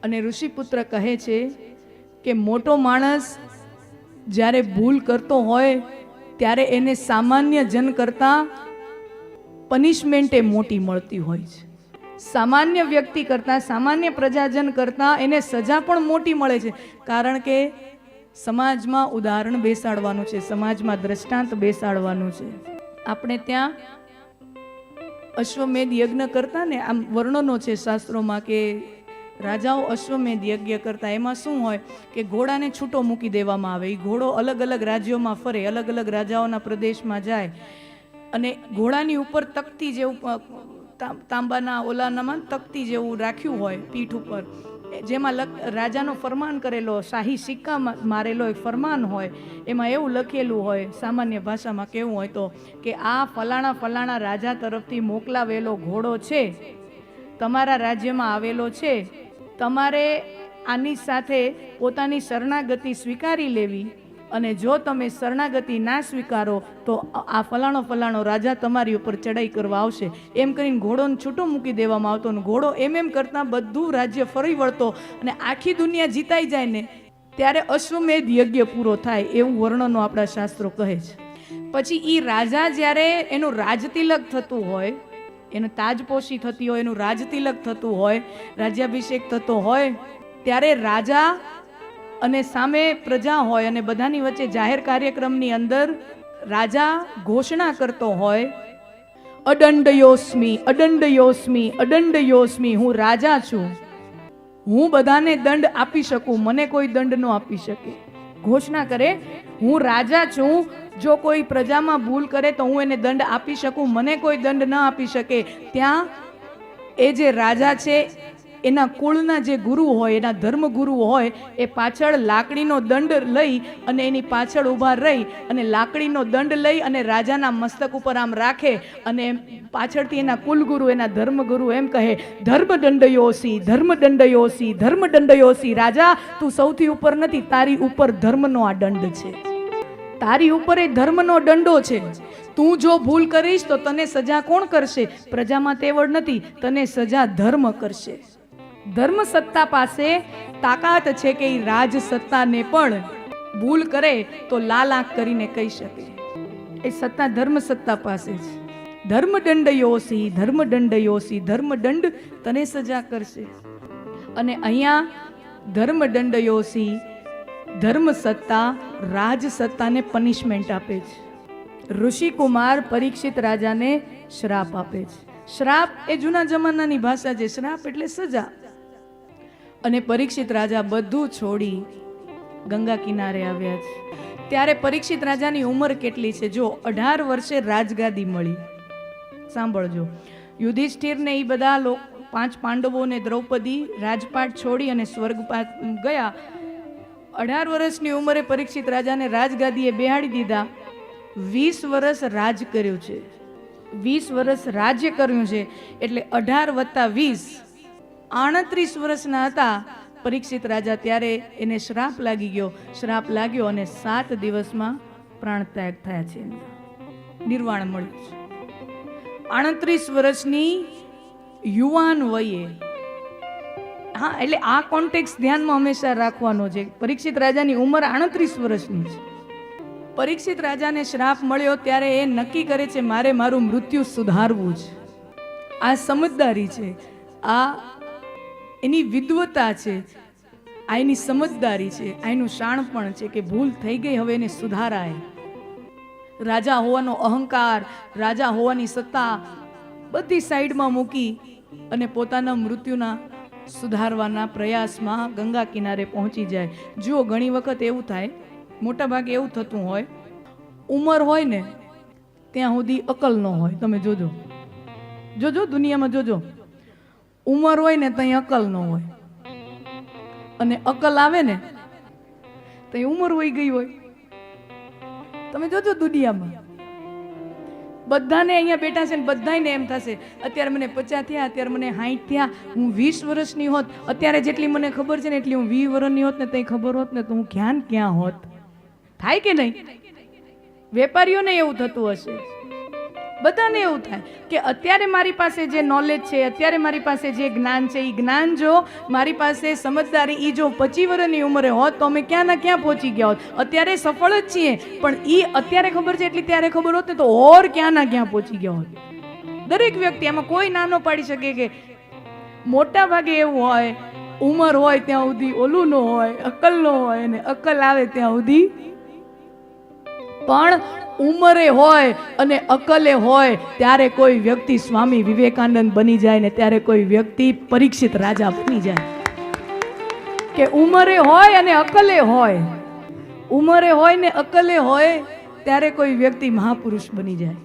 અને ઋષિપુત્ર કહે છે કે મોટો માણસ જ્યારે ભૂલ કરતો હોય ત્યારે એને સામાન્ય જન કરતાં પનિશમેન્ટ એ મોટી મળતી હોય છે. સામાન્ય વ્યક્તિ કરતાં, સામાન્ય પ્રજાજન કરતાં એને સજા પણ મોટી મળે છે. કારણ કે સમાજમાં ઉદાહરણ બેસાડવાનું છે, સમાજમાં દ્રષ્ટાંત બેસાડવાનું છે. આપણે ત્યાં અશ્વમેધ યજ્ઞ કરતા ને, આમ વર્ણનો છે શાસ્ત્રોમાં કે રાજાઓ અશ્વમેધ યજ્ઞ કરતા. એમાં શું હોય કે ઘોડાને છૂટો મૂકી દેવામાં આવે. એ ઘોડો અલગ અલગ રાજ્યોમાં ફરે, અલગ અલગ રાજાઓના પ્રદેશમાં જાય અને ઘોડાની ઉપર તકતી જેવું, તાંબાના ઓલાનામાં તકતી જેવું રાખ્યું હોય પીઠ ઉપર, જેમાં રાજાનો ફરમાન કરેલો શાહી સિક્કા મારેલો એક ફરમાન હોય. એમાં એવું લખેલું હોય, સામાન્ય ભાષામાં કેવું હોય તો કે આ ફલાણા ફલાણા રાજા તરફથી મોકલાવેલો ઘોડો છે, તમારા રાજ્યમાં આવેલો છે, તમારે આની સાથે પોતાની શરણાગતિ સ્વીકારી લેવી, અને જો તમે શરણાગતિ ના સ્વીકારો તો આ ફલાણો ફલાણો રાજા તમારી ઉપર ચડાઈ કરવા આવશે. એમ કરીને ઘોડોને છૂટો મૂકી દેવામાં આવતો અને ઘોડો એમ કરતાં બધું રાજ્ય ફરી વળતો અને આખી દુનિયા જીતાઈ જાય ને ત્યારે અશ્વમેધ યજ્ઞ પૂરો થાય, એવું વર્ણનો આપણા શાસ્ત્રો કહે છે. પછી એ રાજા જ્યારે એનું રાજતિલક થતું હોય, એને તાજપોશી થતી હોય, એનું રાજતિલક થતું હોય, રાજ્યાભિષેક થતો હોય, ત્યારે રાજા અને સામે પ્રજા હોય અને બધાની વચ્ચે જાહેર કાર્યક્રમની અંદર રાજા ઘોષણા કરતો હોય, અદંડયોસ્મી અદંડયોસ્મી અદંડયોસ્મી, હું રાજા છું, હું બધાને દંડ આપી શકું, મને કોઈ દંડ ન આપી શકે. ઘોષણા કરે, હું રાજા છું, જો કોઈ પ્રજામાં ભૂલ કરે તો હું એને દંડ આપી શકું, મને કોઈ દંડ ન આપી શકે. ત્યાં એ જે રાજા છે એના કુળના જે ગુરુ હોય, એના ધર્મ ગુરુ હોય, એ પાછળ લાકડીનો દંડ લઈ અને એની પાછળ ઊભા રહી અને લાકડીનો દંડ લઈ અને રાજાના મસ્તક ઉપર આમ રાખે અને પાછળથી એના કુલગુરુ, એના ધર્મગુરુ એમ કહે, ધર્મદંડયોસી ધર્મદંડયોસી ધર્મદંડયોસી, રાજા તું સૌથી ઉપર નથી, તારી ઉપર ધર્મનો આ દંડ છે, તારી ઉપર એ ધર્મનો દંડો છે. તું જો ભૂલ કરીશ તો તને સજા કોણ કરશે? પ્રજામાં તેવડ નથી, તને સજા ધર્મ કરશે. ધર્મ સત્તા પાસે તાકાત છે કે એ રાજ સત્તાને પણ ભૂલ કરે તો લાલ આંખ કરીને કહી શકે. એ સત્તા ધર્મ સત્તા પાસે છે. ધર્મદંડયોસી ધર્મદંડયોસી, ધર્મદંડ તને સજા કરશે. અને અહીંયા ધર્મદંડયોસી, ધર્મ સત્તા રાજ સત્તાને પનિશમેન્ટ આપે છે. ઋષિકુમાર પરીક્ષિત રાજાને શ્રાપ આપે છે. શ્રાપ એ જૂના જમાનાની ભાષા છે, શ્રાપ એટલે સજા. અને પરીક્ષિત રાજા બધું છોડી ગંગા કિનારે આવ્યા છે. ત્યારે પરીક્ષિત રાજાની ઉંમર કેટલી છે? જો 18 વર્ષે રાજગાદી મળી. સાંભળજો, યુધિષ્ઠિરને એ બધા 5 પાંડવોને દ્રૌપદી રાજપાટ છોડી અને સ્વર્ગ ગયા. 18 વર્ષની ઉંમરે પરીક્ષિત રાજાને રાજગાદીએ બેહાડી દીધા. 20 વર્ષ રાજ કર્યું છે, 20 વર્ષ રાજ્ય કર્યું છે, એટલે 18 વત્તા 20 38 વર્ષના હતા પરીક્ષિત રાજા. ત્યારે એને શ્રાપ લાગી ગયો. શ્રાપ લાગ્યો અને 7 દિવસમાં પ્રાણ ત્યાગ થયા છે, નિર્વાણ મળ્યું છે. 38 વર્ષની યુવાન વયે. હા, એટલે આ કોન્ટેક્સ ધ્યાનમાં હંમેશા રાખવાનો છે. પરીક્ષિત રાજાની ઉંમર 38 વર્ષની છે. પરીક્ષિત રાજાને શ્રાપ મળ્યો ત્યારે એ નક્કી કરે છે મારે મારું મૃત્યુ સુધારવું છે. આ સમજદારી છે, આ એની વિદ્વતા છે, આ એની સમજદારી છે, આ એનું શાણપણ છે કે ભૂલ થઈ ગઈ, હવે એને સુધારાય. રાજા હોવાનો અહંકાર, રાજા હોવાની સત્તા બધી સાઈડમાં મૂકી અને પોતાના મૃત્યુના સુધારવાના પ્રયાસમાં ગંગા કિનારે પહોંચી જાય. જુઓ, ઘણી વખત એવું થાય, મોટા ભાગે એવું થતું હોય, ઉંમર હોય ને ત્યાં સુધી અકલ ન હોય. તમે જોજો જોજો, દુનિયામાં જોજો, ઉંમર હોય ને ત્યાં અકલ ન હોય, અને અકલ આવે ને ત્યાં ઉંમર વહી ગઈ હોય. તમે જોજો દુનિયામાં બધાને અહીંયા બેઠા છે ને બધાને એમ થશે અત્યારે મને 50 થયા, અત્યારે મને 60 થયા, હું 20 વર્ષની હોત, અત્યારે જેટલી મને ખબર છે ને એટલી હું 20 વર્ષની હોત ને તઈ ખબર હોત ને તો હું ક્યાં હોત. થાય કે નહીં? વેપારીઓને એવું થતું હશે. બધાને એવું થાય કે અત્યારે મારી પાસે જે નોલેજ છે, અત્યારે મારી પાસે જે જ્ઞાન છે, એ જ્ઞાન જો મારી પાસે સમજદારી એ જો 25 વર્ષની ઉંમરે હોત તો અમે ક્યાં ના ક્યાં પહોંચી ગયા હોત. અત્યારે સફળ જ છીએ, પણ એ અત્યારે ખબર છે એટલી ત્યારે ખબર હોત ને તો ઓર ક્યાં ના ક્યાં પહોંચી ગયા હોત. દરેક વ્યક્તિ, આમાં કોઈ નાનો પાડી શકે કે મોટા ભાગે એવું હોય, ઉંમર હોય ત્યાં સુધી ઓલું ન હોય, અક્કલ ન હોય, ને અક્કલ આવે ત્યાં સુધી પણ ઉંમરે હોય અને અકલે હોય ત્યારે કોઈ વ્યક્તિ સ્વામી વિવેકાનંદ બની જાય ને ત્યારે કોઈ વ્યક્તિ પરીક્ષિત રાજા બની જાય. કે ઉંમરે હોય અને અકલે હોય, ઉંમરે હોય ને અકલે હોય ત્યારે કોઈ વ્યક્તિ મહાપુરુષ બની જાય.